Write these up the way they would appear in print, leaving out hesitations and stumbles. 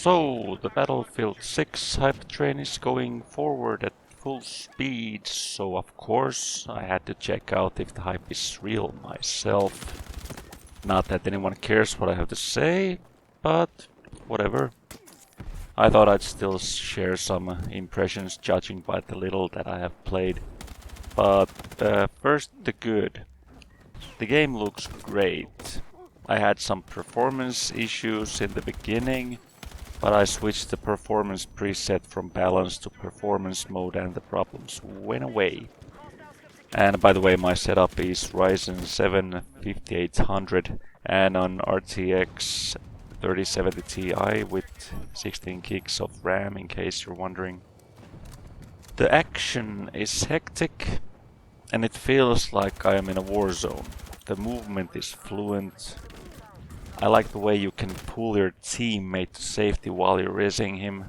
So, the Battlefield 6 hype train is going forward at full speed, so of course I had to check out if the hype is real myself. Not that anyone cares what I have to say, but whatever. I thought I'd still share some impressions judging by the little that I have played. But first the good. The game looks great. I had some performance issues in the beginning, but I switched the performance preset from balance to performance mode and the problems went away. And by the way, my setup is Ryzen 7 5800 and on RTX 3070 Ti with 16 gigs of RAM, in case you're wondering. The action is hectic and it feels like I am in a war zone. The movement is fluent. I like the way you can pull your teammate to safety while you're resing him.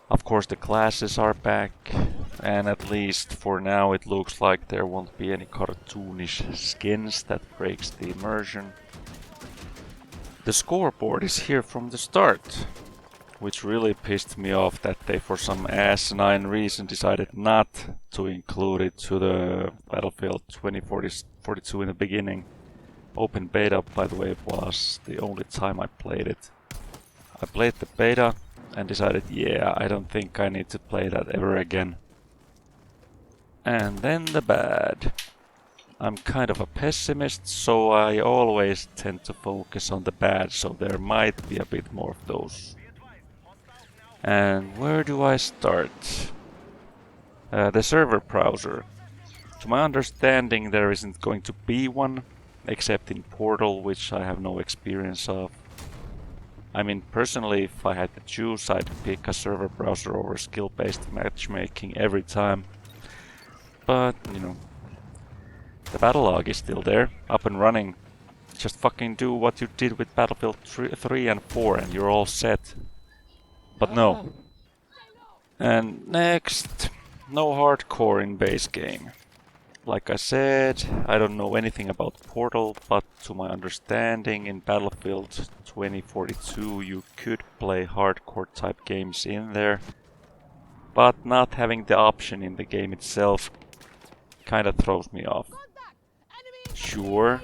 Of course the classes are back, and at least for now it looks like there won't be any cartoonish skins that breaks the immersion. The scoreboard is here from the start, which really pissed me off that they for some asinine reason decided not to include it to the Battlefield 2042 in the beginning. Open beta, by the way, was the only time I played it. I played the beta and decided, yeah, I don't think I need to play that ever again. And then the bad. I'm kind of a pessimist, so I always tend to focus on the bad, so there might be a bit more of those. And where do I start? The server browser. To my understanding, there isn't going to be one, except in Portal, which I have no experience of. I mean, personally, if I had to choose, I'd pick a server browser over skill-based matchmaking every time. But, you know, the battle log is still there, up and running. Just fucking do what you did with Battlefield 3 and 4 and you're all set. But no. And next, no hardcore in base game. Like I said, I don't know anything about Portal, but to my understanding in Battlefield 2042 you could play hardcore type games in there, but not having the option in the game itself kinda throws me off. Sure,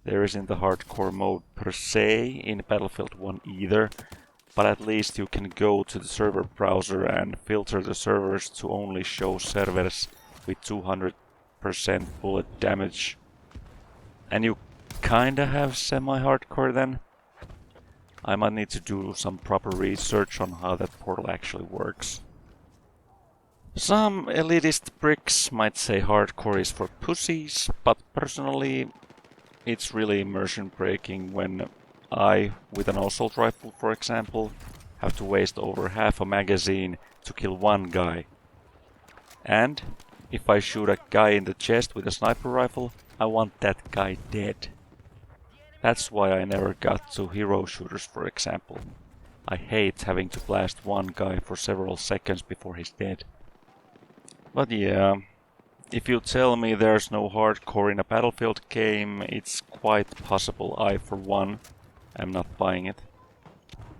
there isn't the hardcore mode per se in Battlefield 1 either, but at least you can go to the server browser and filter the servers to only show servers with 200% bullet damage. And you kinda have semi-hardcore then. I might need to do some proper research on how that portal actually works. Some elitist pricks might say hardcore is for pussies, but personally it's really immersion breaking when I, with an assault rifle for example, have to waste over half a magazine to kill one guy. And if I shoot a guy in the chest with a sniper rifle, I want that guy dead. That's why I never got to hero shooters, for example. I hate having to blast one guy for several seconds before he's dead. But yeah, if you tell me there's no hardcore in a Battlefield game, it's quite possible I, for one, am not buying it.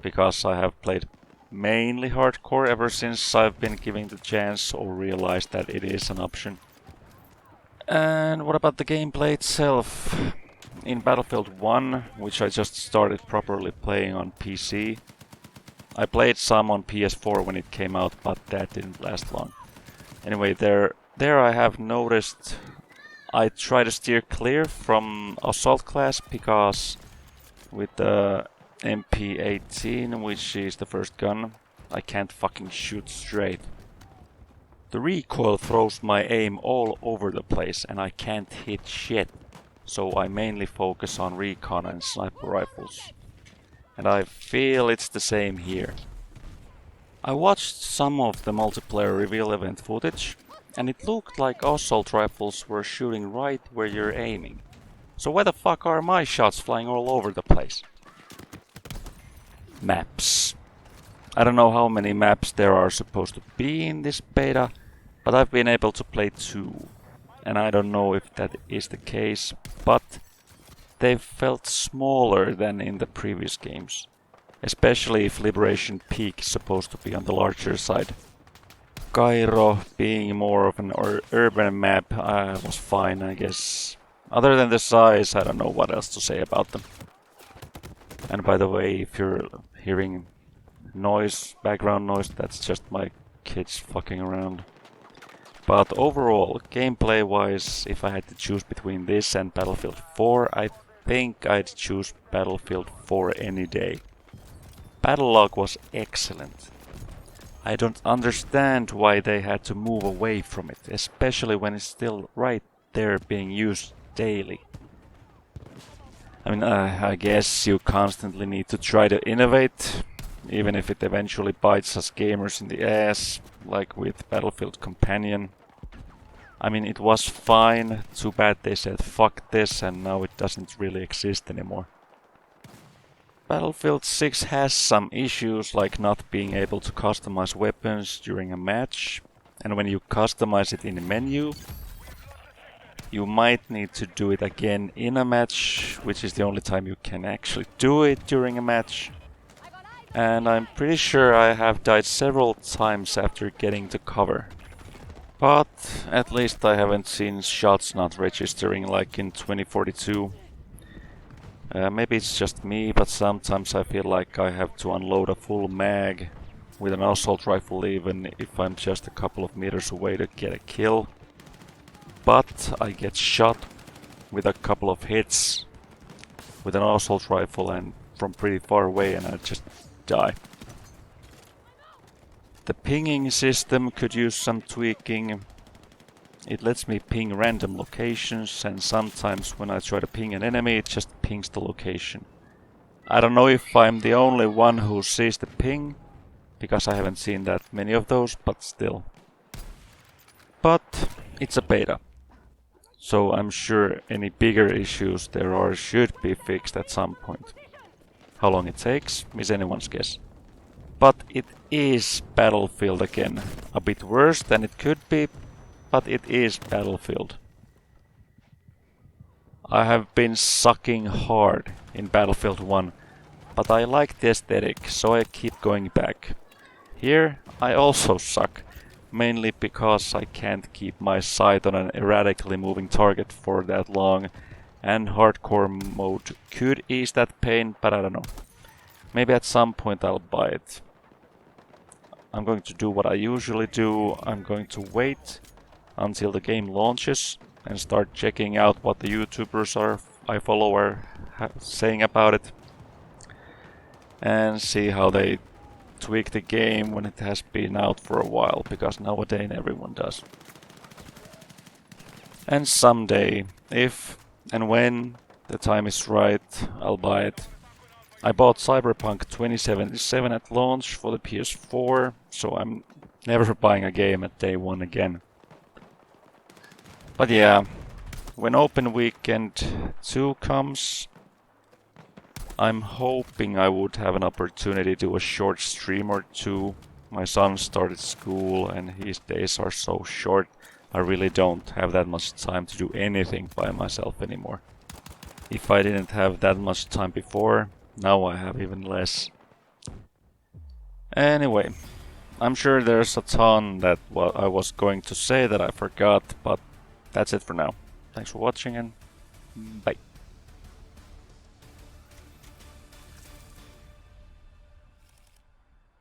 Because I have played mainly hardcore ever since I've been given the chance or realized that it is an option. And what about the gameplay itself? In Battlefield 1, which I just started properly playing on PC, I played some on PS4 when it came out, but that didn't last long. Anyway, there I have noticed I try to steer clear from assault class because with the MP18, which is the first gun, I can't fucking shoot straight. The recoil throws my aim all over the place and I can't hit shit, so I mainly focus on recon and sniper rifles. And I feel it's the same here. I watched some of the multiplayer reveal event footage, and it looked like assault rifles were shooting right where you're aiming. So why the fuck are my shots flying all over the place? Maps. I don't know how many maps there are supposed to be in this beta, but I've been able to play 2. And I don't know if that is the case, but they've felt smaller than in the previous games. especially if Liberation Peak is supposed to be on the larger side. Cairo being more of an urban map was fine, I guess. Other than the size, I don't know what else to say about them. And by the way, if you're hearing noise, background noise, that's just my kids fucking around. But overall, gameplay-wise, if I had to choose between this and Battlefield 4, I think I'd choose Battlefield 4 any day. Battlelog was excellent. I don't understand why they had to move away from it, especially when it's still right there being used daily. I mean, I guess you constantly need to try to innovate, even if it eventually bites us gamers in the ass, like with Battlefield Companion. I mean, it was fine, too bad they said fuck this and now it doesn't really exist anymore. Battlefield 6 has some issues, like not being able to customize weapons during a match, and when you customize it in the menu, you might need to do it again in a match, which is the only time you can actually do it during a match. And I'm pretty sure I have died several times after getting to cover. But at least I haven't seen shots not registering like in 2042. Maybe it's just me, but sometimes I feel like I have to unload a full mag with an assault rifle even if I'm just a couple of meters away to get a kill. But I get shot with a couple of hits with an assault rifle and from pretty far away and I just die. The pinging system could use some tweaking. It lets me ping random locations and sometimes when I try to ping an enemy it just pings the location. I don't know if I'm the only one who sees the ping, because I haven't seen that many of those, but still. But it's a beta. So I'm sure any bigger issues there are should be fixed at some point. How long it takes is anyone's guess. But it is Battlefield again. A bit worse than it could be, but it is Battlefield. I have been sucking hard in Battlefield 1, but I like the aesthetic, so I keep going back. Here I also suck. Mainly because I can't keep my sight on an erratically moving target for that long, and hardcore mode could ease that pain, but I don't know. Maybe at some point I'll buy it. I'm going to do what I usually do. I'm going to wait until the game launches and start checking out what the YouTubers I follow are saying about it, and see how they tweak the game when it has been out for a while, because nowadays everyone does. And someday, if and when the time is right, I'll buy it. I bought Cyberpunk 2077 at launch for the PS4, so I'm never buying a game at day one again. But yeah, when Open Weekend 2 comes, I'm hoping I would have an opportunity to do a short stream or two. My son started school and his days are so short, I really don't have that much time to do anything by myself anymore. If I didn't have that much time before, now I have even less. Anyway, I'm sure there's a ton that I was going to say that I forgot, but that's it for now. Thanks for watching and bye.